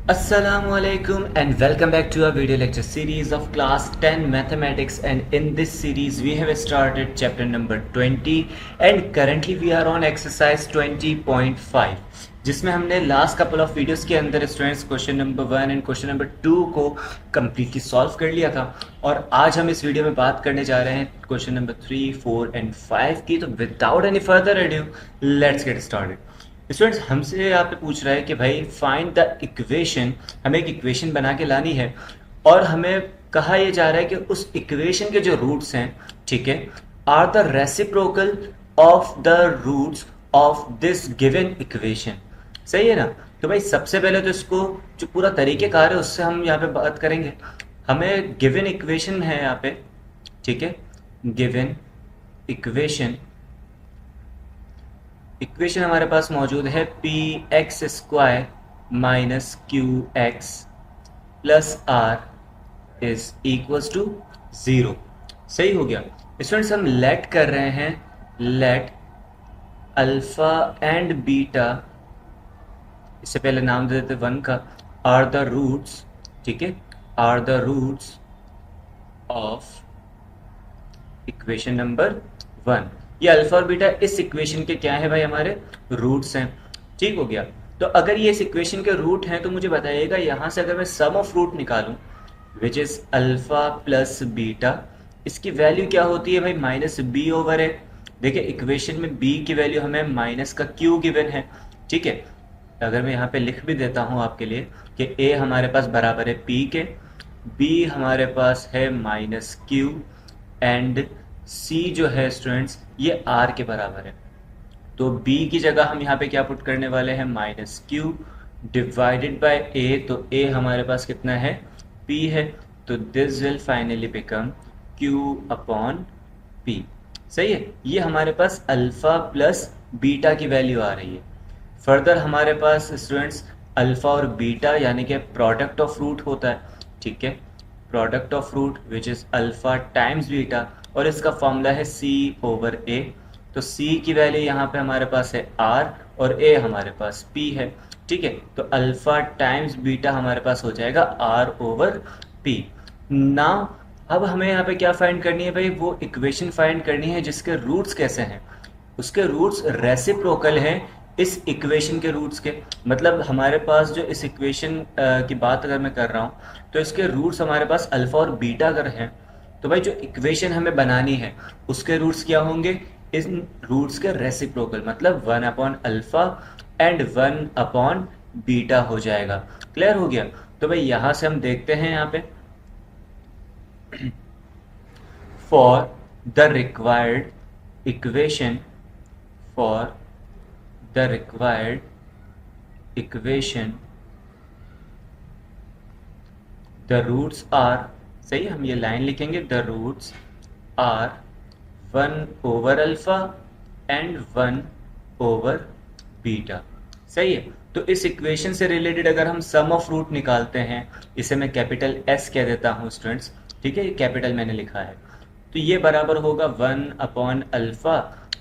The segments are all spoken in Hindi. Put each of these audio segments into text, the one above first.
Assalamualaikum and welcome back to our video lecture series of class 10 mathematics, and in this series we have started chapter number 20 and currently we are on exercise 20.5 जिसमें हमने लास्ट कपल ऑफ वीडियोस के अंदर students question number 1 and question number 2 को कम्प्लीटली सॉल्व कर लिया था। और आज हम इस वीडियो में बात करने जा रहे हैं क्वेश्चन नंबर 3, 4 एंड 5 की। तो without any further edu let's get started. Students हमसे यहाँ पे पूछ रहा है कि भाई फाइंड द इक्वेशन, हमें एक इक्वेशन बना के लानी है और हमें कहा यह जा रहा है कि उस इक्वेशन के जो रूट्स हैं, ठीक है, are the reciprocal of the roots of this given equation. सही है ना। तो भाई सबसे पहले तो इसको जो पूरा तरीक़ेकार है उससे हम यहाँ पे बात करेंगे। हमें गिवन इक्वेशन है यहाँ पे, ठीक है, गिवन इक्वेशन हमारे पास मौजूद है P X square minus Q X plus R is equals to 0। सही हो गया स्टूडेंट्स। हम लेट कर रहे हैं, लेट अल्फा एंड बीटा, इससे पहले नाम दे देते 1 का, आर द रूट्स, ठीक है, are the roots of equation number 1। ये अल्फा और बीटा इस इक्वेशन के क्या है भाई, हमारे रूट्स हैं। ठीक हो गया। तो अगर ये इस इक्वेशन के रूट हैं तो मुझे बताइएगा यहाँ से अगर मैं सम ऑफ रूट निकालूं विच इज अल्फा प्लस बीटा, इसकी वैल्यू क्या होती है भाई, माइनस बी ओवर ए। देखिए इक्वेशन में बी की वैल्यू हमें माइनस का क्यू गिवन है, ठीक है। अगर मैं यहाँ पे लिख भी देता हूँ आपके लिए कि ए हमारे पास बराबर है पी के, बी हमारे पास है माइनस क्यू एंड सी जो है स्टूडेंट्स ये आर के बराबर है। तो बी की जगह हम यहाँ पे क्या पुट करने वाले हैं, minus Q divided by A. तो ए हमारे पास कितना है, पी है। तो this will finally become Q upon P. सही है। ये हमारे पास अल्फा प्लस बीटा की वैल्यू आ रही है। फर्दर हमारे पास स्टूडेंट्स अल्फा और बीटा यानी कि प्रोडक्ट ऑफ रूट होता है, ठीक है, product of root which is alpha times beta, और इसका फॉर्मूला है सी ओवर ए। तो सी की वैल्यू यहाँ पे हमारे पास है आर और ए हमारे पास पी है, ठीक है। तो अल्फा टाइम्स बीटा हमारे पास हो जाएगा आर ओवर पी। नाउ अब हमें यहाँ पे क्या फाइंड करनी है भाई, वो इक्वेशन फाइंड करनी है जिसके रूट्स कैसे हैं, उसके रूट्स रेसिप्रोकल हैं इस इक्वेशन के रूट्स के। मतलब हमारे पास जो इस इक्वेशन की बात अगर मैं कर रहा हूँ तो इसके रूट्स हमारे पास अल्फा और बीटा अगर हैं तो भाई जो इक्वेशन हमें बनानी है उसके रूट्स क्या होंगे, इन रूट्स के रेसिप्रोकल, मतलब 1 upon alpha and 1 upon beta हो जाएगा। क्लियर हो गया। तो भाई यहां से हम देखते हैं यहाँ पे for the required equation, for the required equation the roots are, सही, हम ये लाइन लिखेंगे, the roots are 1 over alpha and 1 over beta. सही है। तो इस इक्वेशन से रिलेटेड अगर हम सम ऑफ रूट निकालते हैं, इसे मैं कैपिटल एस कह देता हूँ स्टूडेंट्स, ठीक है, ये कैपिटल मैंने लिखा है। तो ये बराबर होगा 1 upon alpha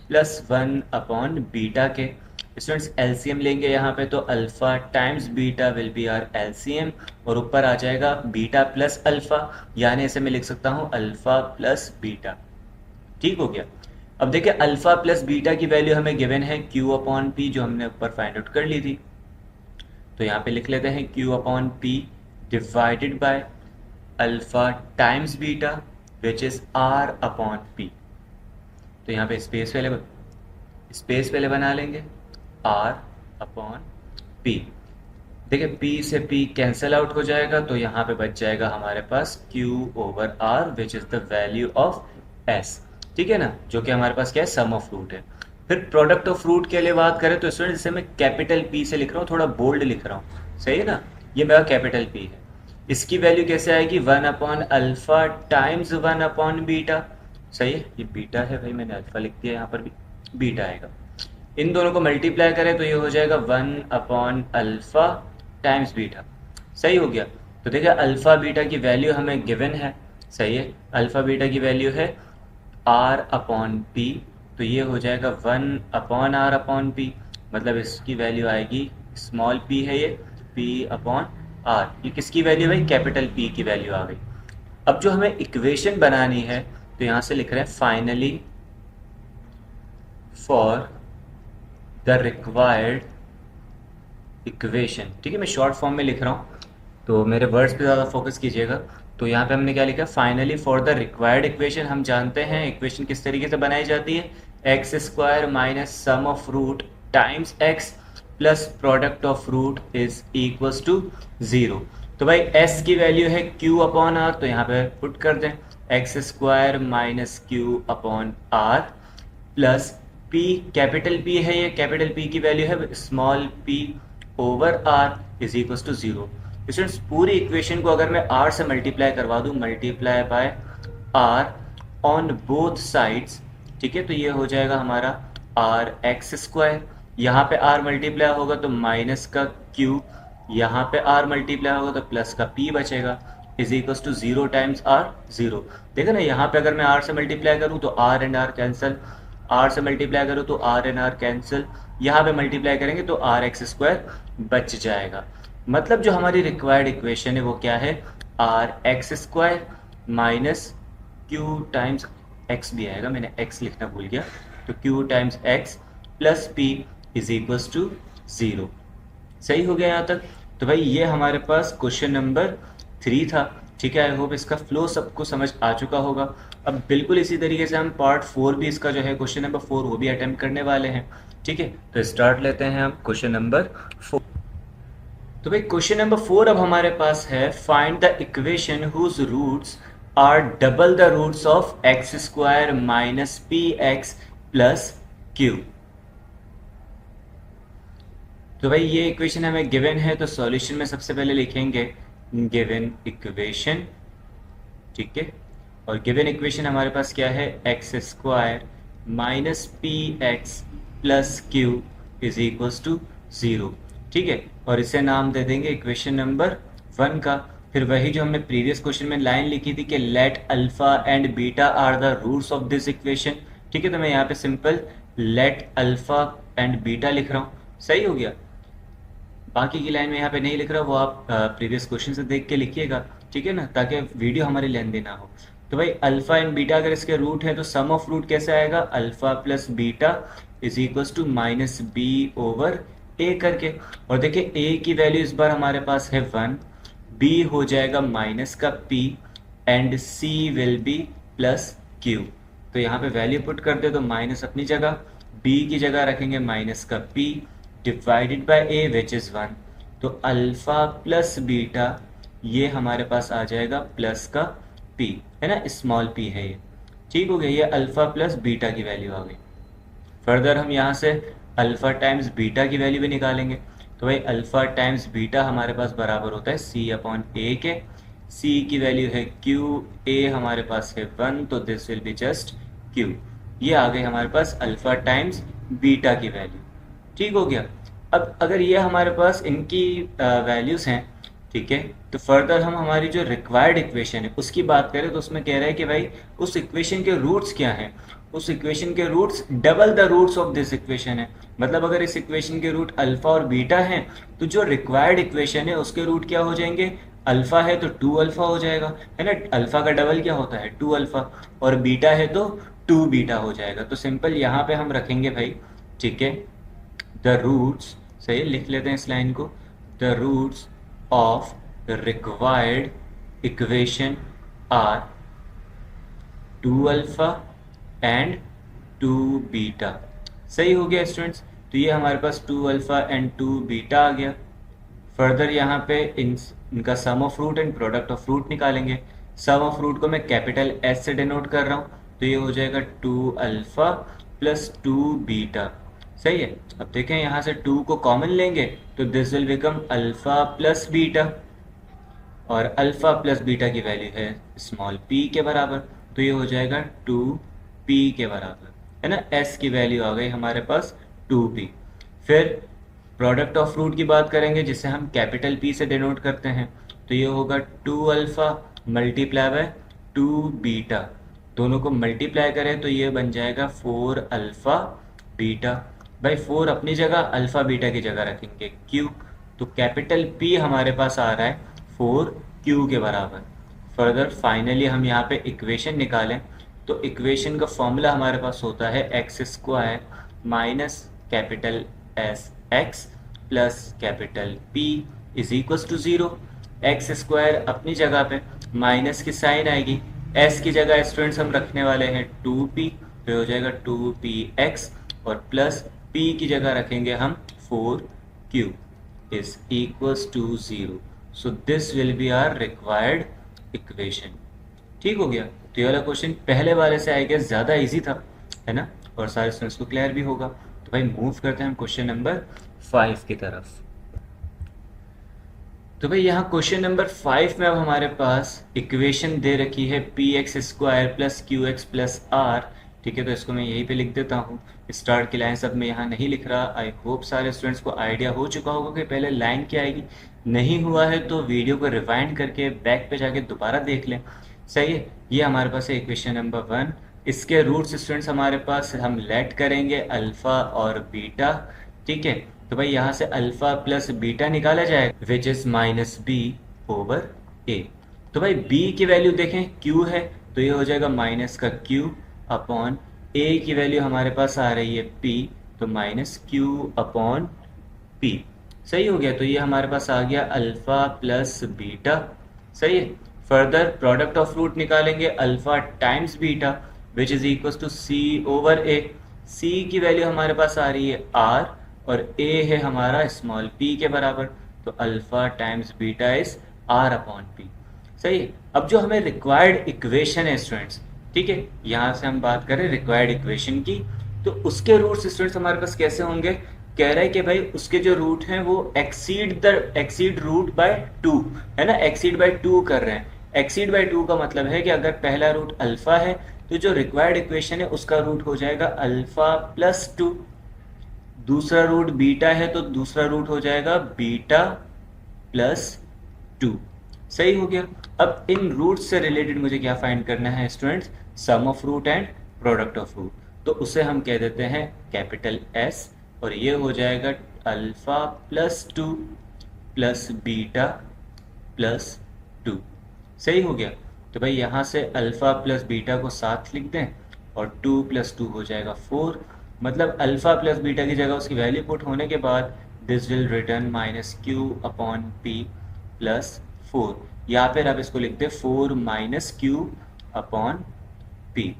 plus 1 upon beta के। स्टूडेंट्स एलसीएम लेंगे यहाँ पे, तो alpha times beta will be our LCM, और ऊपर आ जाएगा बीटा प्लस अल्फा, यानी इसे मैं लिख सकता हूँ अल्फा प्लस बीटा। ठीक हो गया। अब देखिए अल्फा प्लस बीटा की वैल्यू हमें गिवन है क्यू अपॉन पी, जो हमने ऊपर फाइंड आउट कर ली थी। तो यहाँ पे लिख लेते हैं Q upon P divided by alpha times beta which is R upon P. तो यहाँ पे स्पेस पहले बना लेंगे, आर अपॉन पी। देखिए पी से पी कैंसिल आउट हो जाएगा, तो यहाँ पे बच जाएगा हमारे पास Q over R which is the value of S, ठीक है ना, जो कि हमारे पास क्या है, सम ऑफ रूट है। फिर प्रोडक्ट ऑफ रूट के लिए बात करें तो स्टूडेंट इसे मैं कैपिटल पी से लिख रहा हूँ, थोड़ा बोल्ड लिख रहा हूँ, सही है ना, ये मेरा कैपिटल पी है। इसकी वैल्यू कैसे आएगी, 1 upon alpha times 1 upon beta. सही है, ये बीटा है भाई, मैंने अल्फा लिख दिया, यहाँ पर भी बीटा आएगा। इन दोनों को मल्टीप्लाई करें तो ये हो जाएगा 1 अपॉन अल्फा टाइम्स बीटा। सही हो गया। तो देखिए अल्फा बीटा की वैल्यू हमें गिवन है, सही है, अल्फा बीटा की वैल्यू है आर अपॉन पी। तो ये हो जाएगा 1 अपॉन आर अपॉन पी, मतलब इसकी वैल्यू आएगी, स्मॉल पी है ये, पी अपॉन आर, ये किसकी वैल्यू भाई, कैपिटल पी की वैल्यू आ गई। अब जो हमें इक्वेशन बनानी है तो यहाँ से लिख रहे हैं finally for the required equation. ठीक है, मैं शॉर्ट फॉर्म में लिख रहा हूँ तो मेरे वर्ड्स पे ज़्यादा फोकस कीजिएगा। तो यहाँ पे हमने क्या लिखा, finally for the required equation. हम जानते हैं इक्वेशन किस तरीके से बनाई जाती है, X square minus sum of root times X plus product of root is equals to 0। तो भाई एस की वैल्यू है क्यू अपॉन आर, तो यहाँ पे पुट कर दें X square minus Q upon R plus P, capital P है ये, कैपिटल पी की वैल्यू है small P over R is equal to 0। Students पूरी इक्वेशन को अगर मैं r से मल्टीप्लाई करवा दूं, multiply by r on both sides, ठीक है, तो ये हो जाएगा हमारा आर एक्स स्क्वायर, यहाँ पे r मल्टीप्लाई होगा तो माइनस का q, यहाँ पे r मल्टीप्लाई होगा तो प्लस का p बचेगा, is equal to 0 times r 0। देखो ना, यहाँ पे अगर मैं r से मल्टीप्लाई करूँ तो r and r cancel, r से मल्टीप्लाई करूँ तो r एंड r कैंसिल, यहाँ पे मल्टीप्लाई करेंगे तो आर एक्स स्क्वायर बच जाएगा। मतलब जो हमारी रिक्वायर्ड इक्वेशन है वो क्या है, R X square minus Q times X भी आएगा, मैंने एक्स लिखना भूल गया, तो Q times X plus P is equals to 0। सही हो गया यहाँ तक। तो भाई ये हमारे पास क्वेश्चन नंबर 3 था। ठीक है, आई होप इसका फ्लो सबको समझ आ चुका होगा। अब बिल्कुल इसी तरीके से हम पार्ट 4 भी इसका जो है क्वेश्चन नंबर 4 वो भी अटेम्प्ट करने वाले हैं। ठीक है, तो स्टार्ट लेते हैं हम क्वेश्चन नंबर 4। तो भाई क्वेश्चन नंबर 4 अब हमारे पास है, find the equation whose roots are double the roots of X square minus P X plus Q. तो भाई ये इक्वेशन हमें गिवन है, तो सॉल्यूशन में सबसे पहले लिखेंगे गिवन इक्वेशन। ठीक है, और गिवन इक्वेशन हमारे पास क्या है, X square minus P X plus Q is equals to 0। ठीक है, और इसे नाम दे देंगे इक्वेशन नंबर 1 का। फिर वही जो हमने प्रीवियस क्वेश्चन में लाइन लिखी थी कि let alpha and beta are the roots of this equation. ठीक है, तो मैं यहाँ पे simple let alpha and beta लिख रहा हूँ। सही हो गया, बाकी की लाइन में यहाँ पे नहीं लिख रहा, वो आप प्रीवियस क्वेश्चन से देख के लिखिएगा। ठीक है ना, ताकि वीडियो हमारी लेंथी ना हो। तो भाई अल्फा एंड बीटा अगर इसके रूट है तो सम ऑफ रूट कैसे आएगा, alpha plus beta is equals to minus B over A करके। और देखिए ए की वैल्यू इस बार हमारे पास है 1, बी हो जाएगा माइनस का p and c will be plus q। तो यहाँ पे वैल्यू पुट करते तो माइनस अपनी जगह, b की जगह रखेंगे माइनस का p divided by a which is 1। तो अल्फा प्लस बीटा ये हमारे पास आ जाएगा प्लस का p, है ना, स्मॉल p है ये। ठीक हो गया, ये अल्फा प्लस बीटा की वैल्यू आ गई। फर्दर हम यहाँ से अल्फा टाइम्स बीटा की वैल्यू भी निकालेंगे। तो भाई अल्फा टाइम्स बीटा हमारे पास बराबर होता है c अपॉन ए के। c की वैल्यू है q, a हमारे पास है 1, तो this will be just q। ये आ गई हमारे पास अल्फा टाइम्स बीटा की वैल्यू। ठीक हो गया। अब अगर ये हमारे पास इनकी वैल्यूज हैं, ठीक है, तो फर्दर हम हमारी जो रिक्वायर्ड इक्वेशन है उसकी बात करें तो उसमें कह रहा है कि भाई उस इक्वेशन के रूट्स क्या हैं। उस इक्वेशन के roots double the roots of this equation है। मतलब अगर इस इक्वेशन के रूट अल्फा और बीटा हैं तो जो रिक्वायर्ड इक्वेशन है उसके रूट क्या हो जाएंगे, अल्फा है तो 2 अल्फा हो जाएगा, है ना, अल्फा का डबल क्या होता है 2 अल्फा, और बीटा है तो 2 बीटा हो जाएगा। तो सिंपल यहाँ पे हम रखेंगे भाई, ठीक है, द रूट्स, सही लिख लेते हैं इस लाइन को, the roots of the required equation are 2 alpha and 2 beta. सही हो गया स्टूडेंट्स। तो ये हमारे पास 2 अल्फा एंड 2 बीटा आ गया। फर्दर यहाँ पे इनका sum of root and product of root निकालेंगे। सम ऑफ रूट को मैं कैपिटल एस से डिनोट कर रहा हूँ, तो ये हो जाएगा 2 अल्फा प्लस 2 बीटा। सही है। अब देखें यहाँ से 2 को कॉमन लेंगे तो this will become alpha plus beta, और अल्फा प्लस बीटा की वैल्यू है स्मॉल p के बराबर, तो ये हो जाएगा 2p के बराबर, है ना। s की वैल्यू आ गई हमारे पास 2p। फिर प्रोडक्ट ऑफ रूट की बात करेंगे जिसे हम कैपिटल P से डिनोट करते हैं, तो ये होगा 2 अल्फा मल्टीप्लाई बाय 2 बीटा। दोनों को मल्टीप्लाई करें तो ये बन जाएगा 4 अल्फा बीटा। भाई 4 अपनी जगह, अल्फा बीटा की जगह रखेंगे क्यूब, तो कैपिटल P हमारे पास आ रहा है 4Q के बराबर। फर्दर फाइनली हम यहाँ पे इक्वेशन निकालें तो इक्वेशन का फॉर्मूला हमारे पास होता है X square minus capital S X plus capital P is equals to 0। X square अपनी जगह पे, माइनस की साइन आएगी, एस की जगह स्टूडेंट्स हम रखने वाले हैं 2p, तो हो जाएगा 2px, और प्लस p की जगह रखेंगे हम 4q is equals to 0। So this will be our required equation. ठीक हो गया। तो ये वाला क्वेश्चन पहले वाले से आई गेस ज़्यादा इजी था, है ना, और सारे स्टूडेंट्स को क्लियर भी होगा। तो भाई मूव करते हैं हम क्वेश्चन नंबर 5 की तरफ। तो भाई यहाँ क्वेश्चन नंबर 5 में अब हमारे पास इक्वेशन दे रखी है P X square plus Q X plus R. ठीक है, तो इसको मैं यहीं पे लिख देता हूँ। स्टार्ट की लाइन सब मैं यहाँ नहीं लिख रहा। आई होप सारे स्टूडेंट्स को आइडिया हो चुका होगा कि पहले लाइन क्या आएगी। नहीं हुआ है तो वीडियो को रिवाइंड करके बैक पे जाके दोबारा देख लें। सही है, ये हमारे पास है इक्वेशन नंबर 1। इसके रूट्स स्टूडेंट्स हमारे पास हम लेट करेंगे अल्फा और बीटा। ठीक है, तो भाई यहाँ से अल्फा प्लस बीटा निकाला जाएगा which is minus B over A. तो भाई b की वैल्यू देखें q है, तो ये हो जाएगा माइनस का q अपॉन a की वैल्यू हमारे पास आ रही है p, तो माइनस q अपॉन p। सही हो गया। तो ये हमारे पास आ गया अल्फा प्लस बीटा। सही है। फर्दर प्रोडक्ट ऑफ रूट निकालेंगे alpha times beta which is equal to c over a। c की वैल्यू हमारे पास आ रही है r और a है हमारा स्मॉल p के बराबर, तो alpha times beta is r upon p। सही है। अब जो हमें रिक्वायर्ड इक्वेशन है स्टूडेंट्स, ठीक है, यहाँ से हम बात करें रिक्वायर्ड इक्वेशन की, तो उसके रूट्स स्टूडेंट्स हमारे पास कैसे होंगे। कह रहा है कि भाई उसके जो रूट हैं वो एक्सीड रूट बाय 2, है ना, एक्सीड बाय 2 कर रहे हैं। एक्सीड बाय 2 का मतलब है कि अगर पहला रूट अल्फा है तो जो रिक्वायर्ड इक्वेशन है उसका रूट हो जाएगा अल्फा प्लस 2। दूसरा रूट बीटा है तो दूसरा रूट हो जाएगा बीटा प्लस 2। सही हो गया। अब इन रूट से रिलेटेड मुझे क्या फाइंड करना है students, sum of root and product of root. तो उसे हम कह देते हैं कैपिटल एस, और ये हो जाएगा alpha plus 2 plus beta plus 2। सही हो गया। तो भाई यहाँ से अल्फा प्लस बीटा को साथ लिख दें और 2 प्लस 2 हो जाएगा 4। मतलब अल्फा प्लस बीटा की जगह उसकी वैल्यू पुट होने के बाद this will return minus Q upon P plus 4। या फिर आप इसको लिखते 4 माइनस क्यू अपॉन पी।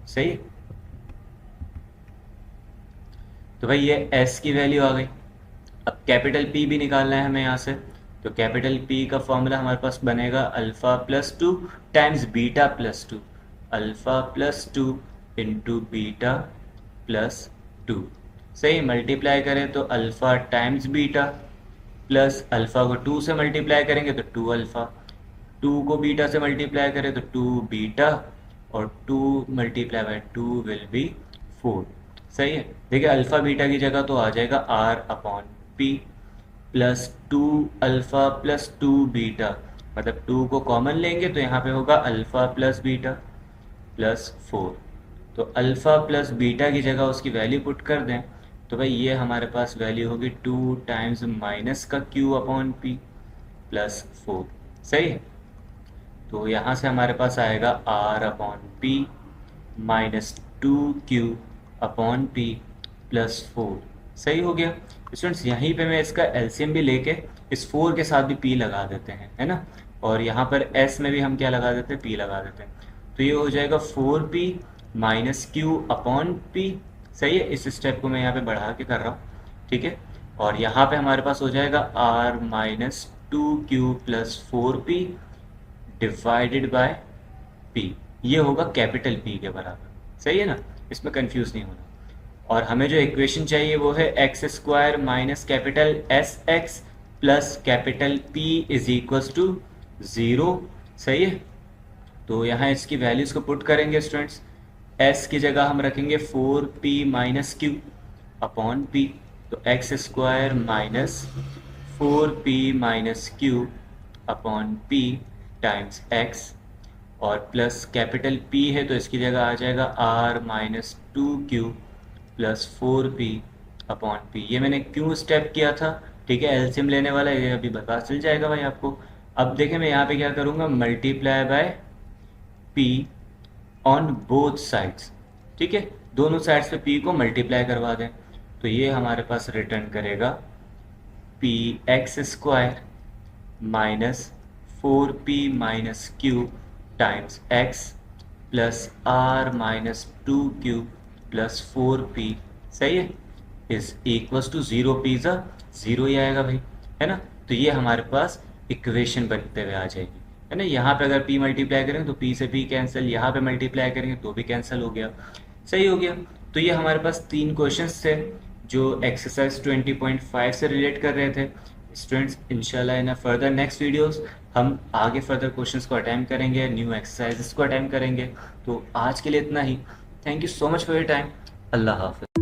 सही। तो भाई ये s की वैल्यू आ गई। अब कैपिटल P भी निकालना है हमें यहाँ से, तो कैपिटल P का फॉर्मूला हमारे पास बनेगा alpha plus 2 times beta plus 2, alpha plus 2 into beta plus 2। सही। मल्टीप्लाई करें तो alpha times beta plus alpha को 2 से मल्टीप्लाई करेंगे तो 2 अल्फा, 2 को बीटा से मल्टीप्लाई करें तो 2 बीटा, और 2 मल्टीप्लाई बाय 2 विल बी 4। सही है। देखिए अल्फा बीटा की जगह तो आ जाएगा r upon P plus 2 alpha plus 2 beta, मतलब 2 को कॉमन लेंगे तो यहाँ पे होगा अल्फा प्लस बीटा प्लस 4। तो अल्फा प्लस बीटा की जगह उसकी वैल्यू पुट कर दें तो भाई ये हमारे पास वैल्यू होगी 2 टाइम्स माइनस का q अपॉन पी प्लस 4। सही है। तो यहाँ से हमारे पास आएगा r upon P minus 2q upon P plus 4। सही हो गया। स्टूडेंट्स यहीं पे मैं इसका एलसीएम भी लेके इस 4 के साथ भी p लगा देते हैं, है ना, और यहाँ पर s में भी हम क्या लगा देते हैं, p लगा देते हैं। तो ये हो जाएगा 4p minus Q upon P. सही है। इस स्टेप को मैं यहाँ पे बढ़ा के कर रहा हूँ। ठीक है। और यहाँ पे हमारे पास हो जाएगा r minus 2q plus 4p divided by p। ये होगा कैपिटल P के बराबर। सही है ना, इसमें कंफ्यूज नहीं होना। और हमें जो इक्वेशन चाहिए वो है X square minus capital S X plus capital P is equals to 0। सही है। तो यहाँ इसकी वैल्यूज को पुट करेंगे स्टूडेंट्स। s की जगह हम रखेंगे 4p minus q upon p, तो x square minus 4p minus q upon p times x, और प्लस कैपिटल P है तो इसकी जगह आ जाएगा r minus 2q plus 4p upon p। ये मैंने क्यों स्टेप किया था, ठीक है, एलसीएम लेने वाला है, ये अभी पता चल जाएगा भाई आपको। अब देखिए मैं यहाँ पे क्या करूँगा, multiply by P on both sides. ठीक है, दोनों साइड्स पे p को मल्टीप्लाई करवा दें, तो ये हमारे पास रिटर्न करेगा P X square minus 4p minus Q times x plus R minus 2q plus 4p। सही है, इज इक्वल्स टू 0p ज़ा 0 ही आएगा भाई, है ना। तो ये हमारे पास इक्वेशन बनते हुए आ जाएगी, है ना। यहाँ पे अगर p मल्टीप्लाई करेंगे तो p से p कैंसिल, यहाँ पे मल्टीप्लाई करेंगे तो भी कैंसिल हो गया। सही हो गया। तो ये हमारे पास 3 क्वेश्चंस थे जो एक्सरसाइज 20.5 से रिलेट कर रहे थे। स्टूडेंट्स, इंशाल्लाह इन फर्दर नेक्स्ट वीडियोस हम आगे फर्दर क्वेश्चंस को अटैम्प्ट करेंगे, न्यू एक्सरसाइजेस को अटैम्प्ट करेंगे। तो आज के लिए इतना ही। Thank you so much for your time. अल्लाह हाफ़िज़।